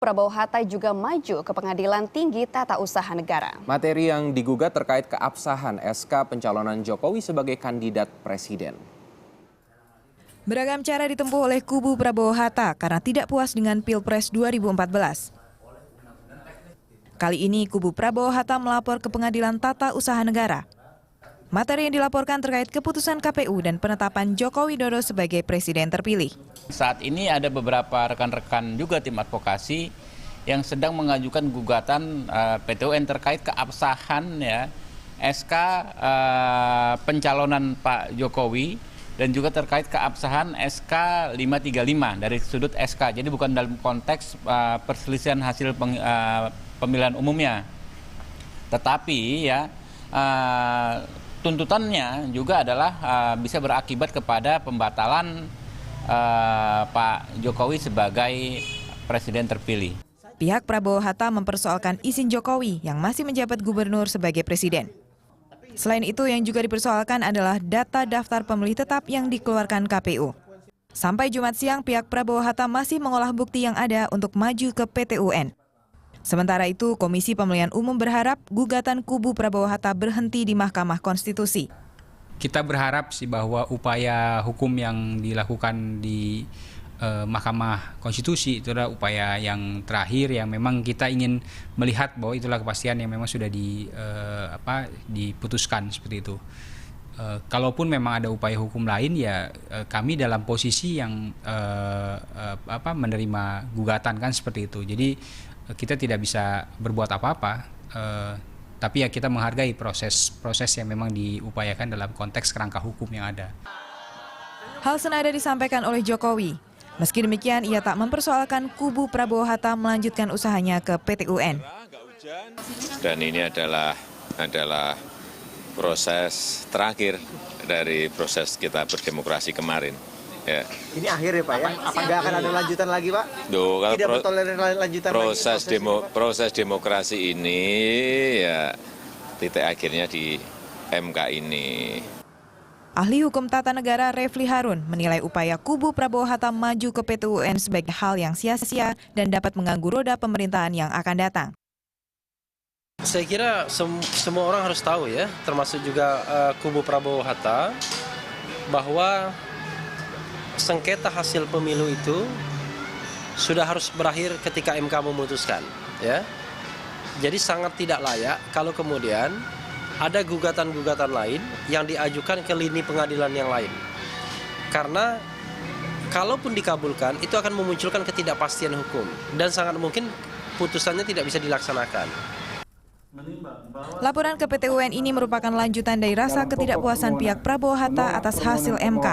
Prabowo Hatta juga maju ke Pengadilan Tinggi Tata Usaha Negara. Materi yang digugat terkait keabsahan SK pencalonan Jokowi sebagai kandidat presiden. Beragam cara ditempuh oleh kubu Prabowo Hatta karena tidak puas dengan Pilpres 2014. Kali ini kubu Prabowo Hatta melapor ke Pengadilan Tata Usaha Negara. Materi yang dilaporkan terkait keputusan KPU dan penetapan Joko Widodo sebagai presiden terpilih. Saat ini ada beberapa rekan-rekan juga tim advokasi yang sedang mengajukan gugatan PT UN terkait keabsahan ya SK pencalonan Pak Jokowi dan juga terkait keabsahan SK 535 dari sudut SK. Jadi bukan dalam konteks perselisihan hasil pemilihan umumnya. Tetapi ya tuntutannya juga adalah bisa berakibat kepada pembatalan Pak Jokowi sebagai presiden terpilih. Pihak Prabowo Hatta mempersoalkan izin Jokowi yang masih menjabat gubernur sebagai presiden. Selain itu yang juga dipersoalkan adalah data daftar pemilih tetap yang dikeluarkan KPU. Sampai Jumat siang pihak Prabowo Hatta masih mengolah bukti yang ada untuk maju ke PT UN. Sementara itu, Komisi Pemilihan Umum berharap gugatan kubu Prabowo Hatta berhenti di Mahkamah Konstitusi. Kita berharap sih bahwa upaya hukum yang dilakukan di Mahkamah Konstitusi itu adalah upaya yang terakhir yang memang kita ingin melihat bahwa itulah kepastian yang memang sudah diputuskan seperti itu. Kalaupun memang ada upaya hukum lain ya kami dalam posisi yang menerima gugatan kan seperti itu. Jadi kita tidak bisa berbuat apa-apa, tapi ya kita menghargai proses yang memang diupayakan dalam konteks kerangka hukum yang ada. Hal senada disampaikan oleh Jokowi. Meski demikian, ia tak mempersoalkan kubu Prabowo Hatta melanjutkan usahanya ke PT UN. Dan ini adalah proses terakhir dari proses kita berdemokrasi kemarin. Ya. Ini akhir ya Pak ya? Apa nggak akan ada lanjutan lagi Pak? Kalau tidak bertolerir lanjutan proses demokrasi ini ya titik akhirnya di MK ini. Ahli Hukum Tata Negara Refli Harun menilai upaya kubu Prabowo Hatta maju ke PT UN sebagai hal yang sia-sia dan dapat mengganggu roda pemerintahan yang akan datang. Saya kira semua orang harus tahu ya, termasuk juga kubu Prabowo Hatta, bahwa sengketa hasil pemilu itu sudah harus berakhir ketika MK memutuskan, ya. Jadi sangat tidak layak kalau kemudian ada gugatan-gugatan lain yang diajukan ke lini pengadilan yang lain. Karena kalaupun dikabulkan itu akan memunculkan ketidakpastian hukum dan sangat mungkin putusannya tidak bisa dilaksanakan. Laporan ke PT UN ini merupakan lanjutan dari rasa ketidakpuasan pihak Prabowo Hatta atas hasil MK.